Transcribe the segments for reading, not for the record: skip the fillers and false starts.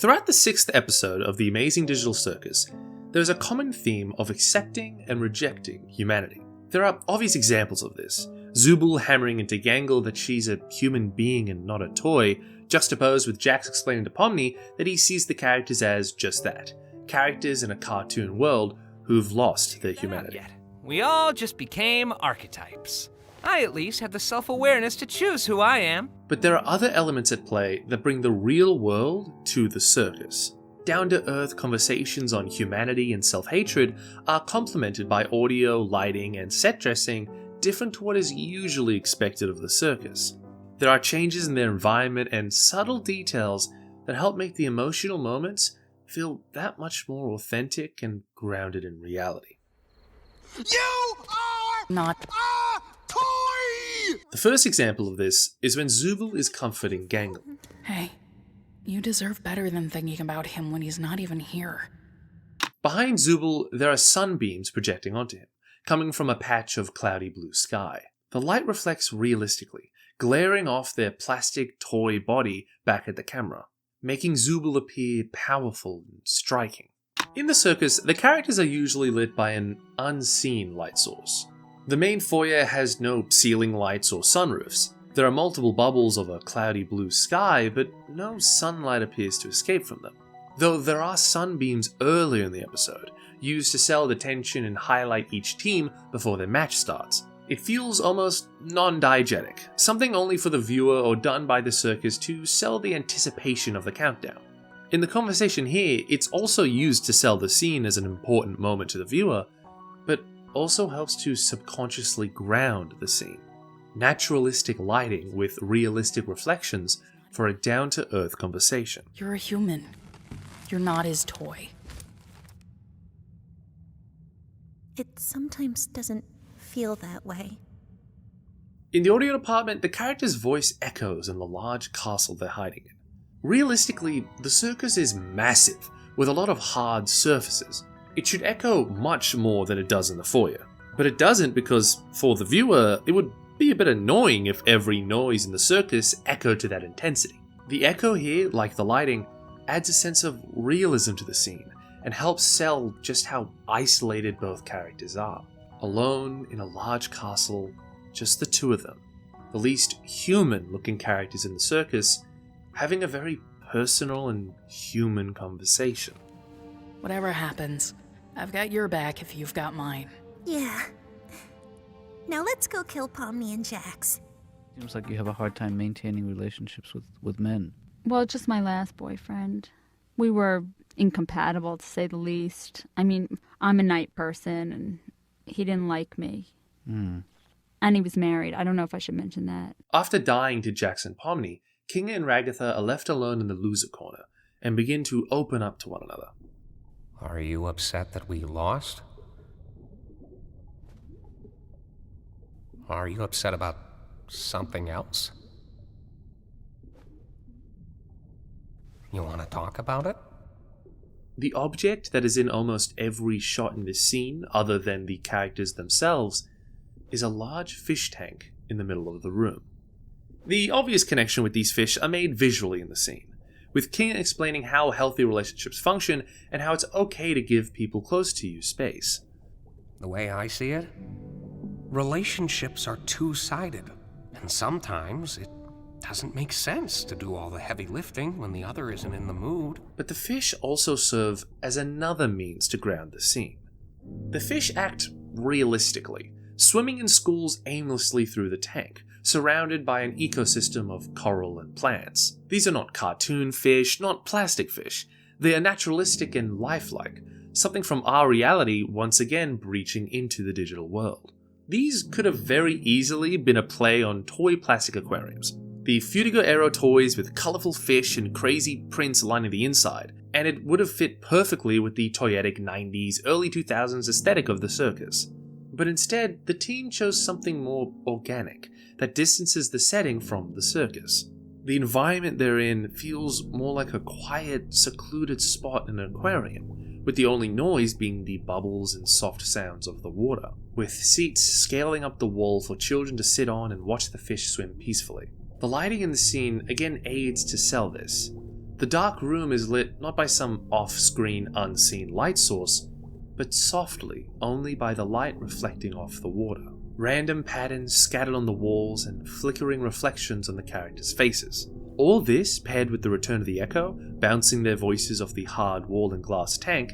Throughout the 6th episode of the Amazing Digital Circus, there is a common theme of accepting and rejecting humanity. There are obvious examples of this. Zubul hammering into Gangle that she's a human being and not a toy, juxtaposed with Jax explaining to Pomni that he sees the characters as just that, characters in a cartoon world who've lost their humanity. We all just became archetypes. I at least have the self-awareness to choose who I am. But there are other elements at play that bring the real world to the circus. Down-to-earth conversations on humanity and self-hatred are complemented by audio, lighting, and set dressing different to what is usually expected of the circus. There are changes in their environment and subtle details that help make the emotional moments feel that much more authentic and grounded in reality. You are not a toy! The first example of this is when Zubul is comforting Gangle. Hey, you deserve better than thinking about him when he's not even here. Behind Zubul, there are sunbeams projecting onto him, coming from a patch of cloudy blue sky. The light reflects realistically, glaring off their plastic toy body back at the camera, making Zubul appear powerful and striking. In the circus, the characters are usually lit by an unseen light source. The main foyer has no ceiling lights or sunroofs. There are multiple bubbles of a cloudy blue sky, but no sunlight appears to escape from them. Though there are sunbeams earlier in the episode, used to sell the tension and highlight each team before their match starts. It feels almost non-diegetic, something only for the viewer or done by the circus to sell the anticipation of the countdown. In the conversation here, it's also used to sell the scene as an important moment to the viewer, but also helps to subconsciously ground the scene. Naturalistic lighting with realistic reflections for a down-to-earth conversation. You're a human. You're not his toy. It sometimes doesn't feel that way. In the audio department, the character's voice echoes in the large castle they're hiding in. Realistically, the circus is massive, with a lot of hard surfaces. It should echo much more than it does in the foyer. But it doesn't because, for the viewer, it would be a bit annoying if every noise in the circus echoed to that intensity. The echo here, like the lighting, adds a sense of realism to the scene and helps sell just how isolated both characters are. Alone in a large castle, just the two of them, the least human-looking characters in the circus, having a very personal and human conversation. Whatever happens, I've got your back if you've got mine. Yeah. Now let's go kill Pomni and Jax. Seems like you have a hard time maintaining relationships with men. Well, just my last boyfriend. We were incompatible, to say the least. I mean, I'm a night person, and he didn't like me. And he was married. I don't know if I should mention that. After dying to Jax and Pomni, Kinga and Ragatha are left alone in the loser corner and begin to open up to one another. Are you upset that we lost? Are you upset about something else? You want to talk about it? The object that is in almost every shot in this scene, other than the characters themselves, is a large fish tank in the middle of the room. The obvious connection with these fish are made visually in the scene, with King explaining how healthy relationships function and how it's okay to give people close to you space. The way I see it, relationships are two-sided, and sometimes it doesn't make sense to do all the heavy lifting when the other isn't in the mood. But the fish also serve as another means to ground the scene. The fish act realistically, swimming in schools aimlessly through the tank, surrounded by an ecosystem of coral and plants. These are not cartoon fish, not plastic fish. They are naturalistic and lifelike, something from our reality once again breaching into the digital world. These could have very easily been a play on toy plastic aquariums. The Frutiger Aero toys with colourful fish and crazy prints lining the inside, and it would have fit perfectly with the toyetic 90s, early 2000s aesthetic of the circus. But instead, the team chose something more organic, that distances the setting from the circus. The environment they're in feels more like a quiet, secluded spot in an aquarium, with the only noise being the bubbles and soft sounds of the water, with seats scaling up the wall for children to sit on and watch the fish swim peacefully. The lighting in the scene again aids to sell this. The dark room is lit not by some off-screen unseen light source, but softly only by the light reflecting off the water. Random patterns scattered on the walls and flickering reflections on the characters' faces. All this, paired with the return of the echo, bouncing their voices off the hard wall and glass tank,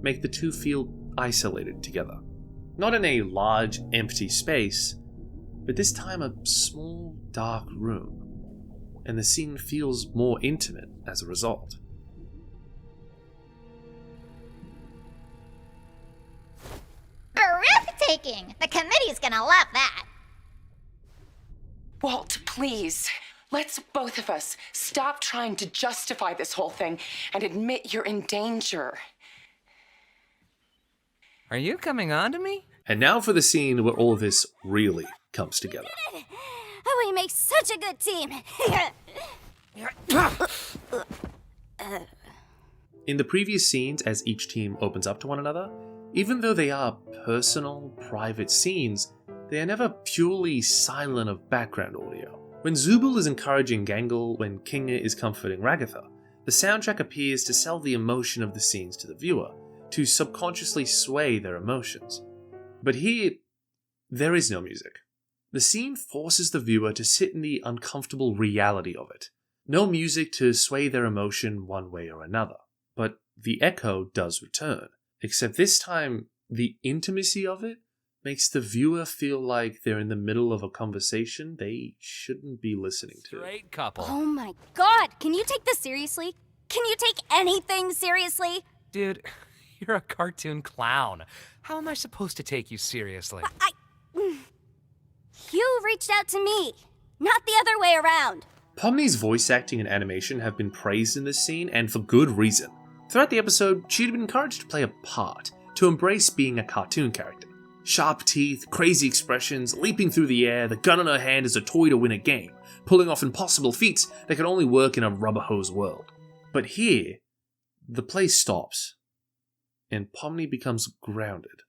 make the two feel isolated together. Not in a large, empty space, but this time a small, dark room. And the scene feels more intimate as a result. Breathtaking! The committee's gonna love that. Walt, please. Let's both of us stop trying to justify this whole thing and admit you're in danger. Are you coming on to me? And now for the scene where all of this really comes together. We make such a good team. In the previous scenes, as each team opens up to one another, even though they are personal, private scenes, they are never purely silent of background audio. When Zubul is encouraging Gangle, when Kinga is comforting Ragatha, the soundtrack appears to sell the emotion of the scenes to the viewer, to subconsciously sway their emotions. But here, there is no music. The scene forces the viewer to sit in the uncomfortable reality of it. No music to sway their emotion one way or another. But the echo does return, except this time, the intimacy of it makes the viewer feel like they're in the middle of a conversation they shouldn't be listening to. Great couple. Oh my god, can you take this seriously? Can you take anything seriously? Dude, you're a cartoon clown. How am I supposed to take you seriously? You reached out to me, not the other way around. Pomni's voice acting and animation have been praised in this scene, and for good reason. Throughout the episode, she'd been encouraged to play a part, to embrace being a cartoon character. Sharp teeth, crazy expressions, leaping through the air, the gun in her hand as a toy to win a game, pulling off impossible feats that could only work in a rubber hose world. But here, the play stops, and Pomni becomes grounded.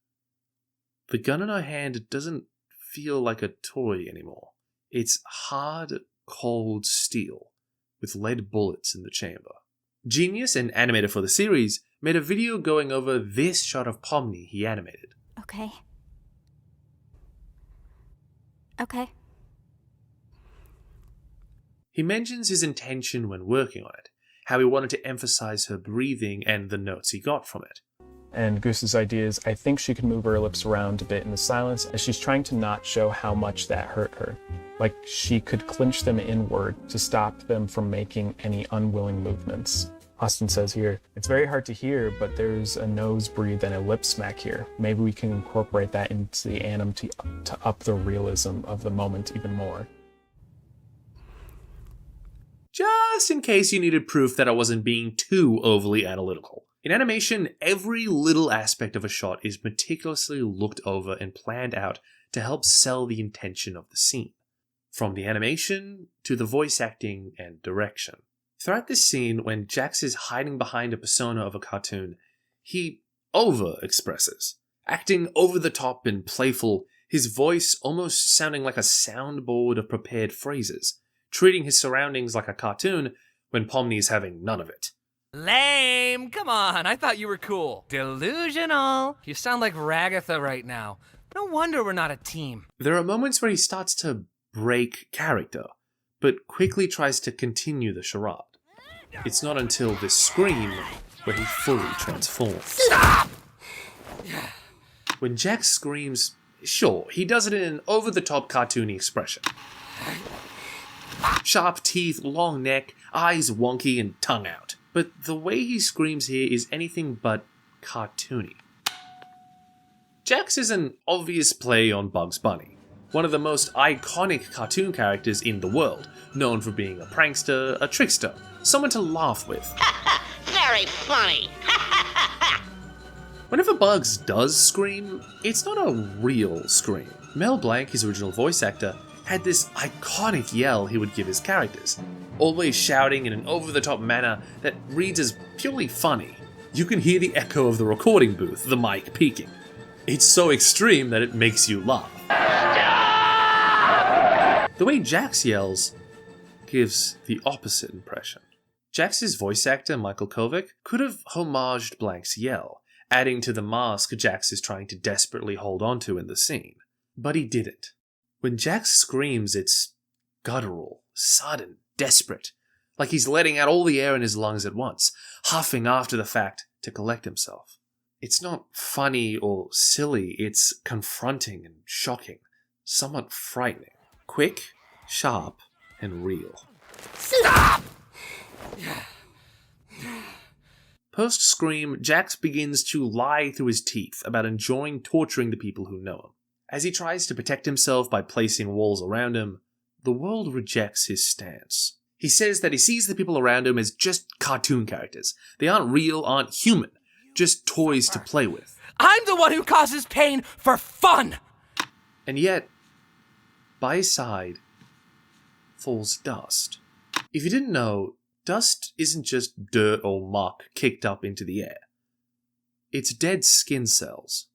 The gun in her hand doesn't feel like a toy anymore. It's hard, cold steel, with lead bullets in the chamber. Genius, an animator for the series, made a video going over this shot of Pomni he animated. Okay. He mentions his intention when working on it, how he wanted to emphasize her breathing and the notes he got from it. And Goose's idea is, I think she could move her lips around a bit in the silence as she's trying to not show how much that hurt her. Like she could clinch them inward to stop them from making any unwilling movements. Austin says here, it's very hard to hear, but there's a nose breathe and a lip smack here. Maybe we can incorporate that into the anim to up the realism of the moment even more. Just in case you needed proof that I wasn't being too overly analytical. In animation, every little aspect of a shot is meticulously looked over and planned out to help sell the intention of the scene. From the animation to the voice acting and direction. Throughout this scene, when Jax is hiding behind a persona of a cartoon, he over-expresses. Acting over the top and playful, his voice almost sounding like a soundboard of prepared phrases, treating his surroundings like a cartoon when Pomni is having none of it. Lame! Come on, I thought you were cool. Delusional! You sound like Ragatha right now. No wonder we're not a team. There are moments where he starts to break character, but quickly tries to continue the charade. It's not until this scream where he fully transforms. Stop! When Jax screams, sure, he does it in an over-the-top cartoony expression. Sharp teeth, long neck, eyes wonky and tongue out. But the way he screams here is anything but cartoony. Jax is an obvious play on Bugs Bunny, one of the most iconic cartoon characters in the world, known for being a prankster, a trickster, someone to laugh with. Very funny. Whenever Bugs does scream, it's not a real scream. Mel Blanc, his original voice actor, had this iconic yell he would give his characters, always shouting in an over-the-top manner that reads as purely funny. You can hear the echo of the recording booth, the mic peaking. It's so extreme that it makes you laugh. The way Jax yells gives the opposite impression. Jax's voice actor, Michael Kovac, could have homaged Blank's yell, adding to the mask Jax is trying to desperately hold onto in the scene. But he didn't. When Jax screams, it's guttural, sudden, desperate, like he's letting out all the air in his lungs at once, huffing after the fact to collect himself. It's not funny or silly, it's confronting and shocking, somewhat frightening, quick, sharp, and real. Stop! Post-scream, Jax begins to lie through his teeth about enjoying torturing the people who know him. As he tries to protect himself by placing walls around him, the world rejects his stance. He says that he sees the people around him as just cartoon characters. They aren't real, aren't human, just toys to play with. I'm the one who causes pain for fun! And yet, by his side, falls dust. If you didn't know, dust isn't just dirt or muck kicked up into the air. It's dead skin cells.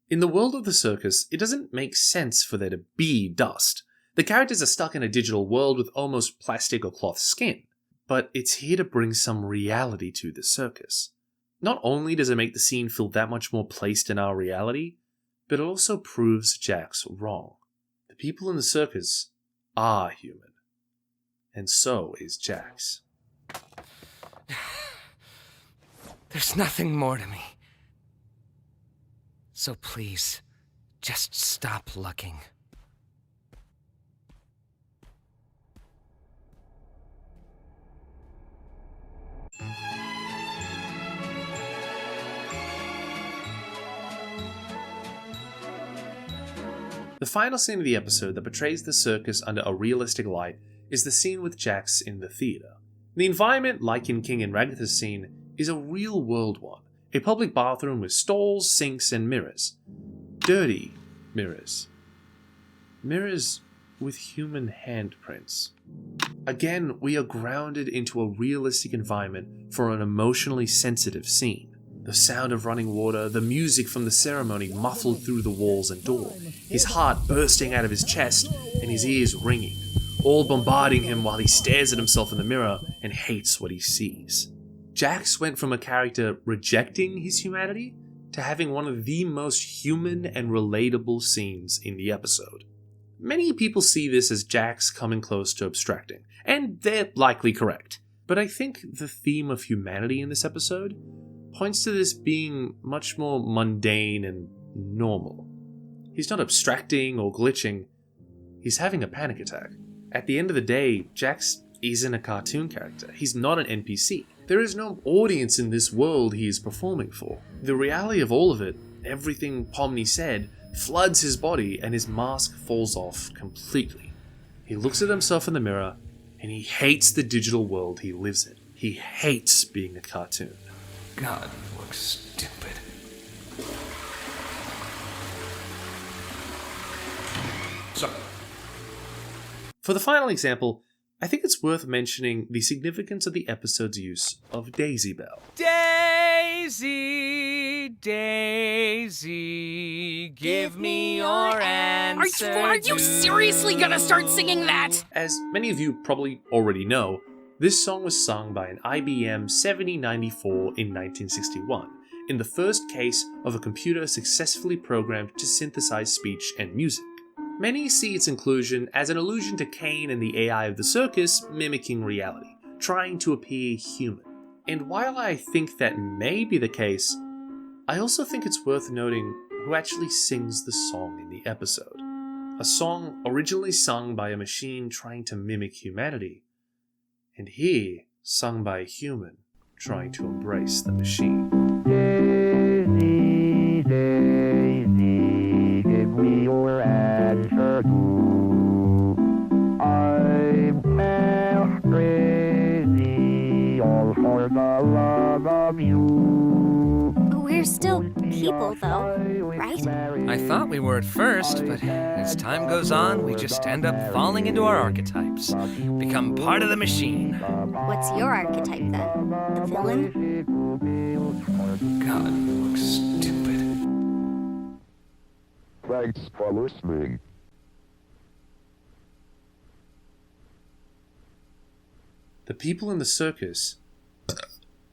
In the world of the circus, it doesn't make sense for there to be dust. The characters are stuck in a digital world with almost plastic or cloth skin. But it's here to bring some reality to the circus. Not only does it make the scene feel that much more placed in our reality, but it also proves Jax wrong. The people in the circus are human. And so is Jax. There's nothing more to me. So please, just stop looking. The final scene of the episode that portrays the circus under a realistic light is the scene with Jax in the theatre. The environment, like in King and Ragatha's scene, is a real-world one. A public bathroom with stalls, sinks, and mirrors. Dirty mirrors. Mirrors with human handprints. Again, we are grounded into a realistic environment for an emotionally sensitive scene. The sound of running water, the music from the ceremony muffled through the walls and door, his heart bursting out of his chest and his ears ringing, all bombarding him while he stares at himself in the mirror and hates what he sees. Jax went from a character rejecting his humanity to having one of the most human and relatable scenes in the episode. Many people see this as Jax coming close to abstracting, and they're likely correct. But I think the theme of humanity in this episode points to this being much more mundane and normal. He's not abstracting or glitching, he's having a panic attack. At the end of the day, Jax isn't a cartoon character. He's not an NPC. There is no audience in this world he is performing for. The reality of all of it, everything Pomni said, floods his body and his mask falls off completely. He looks at himself in the mirror and he hates the digital world he lives in. He hates being a cartoon. God, you look stupid. So, for the final example, I think it's worth mentioning the significance of the episode's use of Daisy Bell. Daisy, Daisy, give me your answer. Are you seriously gonna start singing that? As many of you probably already know, this song was sung by an IBM 7094 in 1961, in the first case of a computer successfully programmed to synthesize speech and music. Many see its inclusion as an allusion to Kane and the AI of the circus mimicking reality, trying to appear human. And while I think that may be the case, I also think it's worth noting who actually sings the song in the episode. A song originally sung by a machine trying to mimic humanity, and here sung by a human trying to embrace the machine. Daisy, Daisy, give me your answer too. I'm half crazy, all for the love of you. We're still people, though, right? I thought we were at first, but as time goes on, we just end up falling into our archetypes. Become part of the machine. What's your archetype, then? The villain? God, you look stupid. Thanks for listening. The people in the circus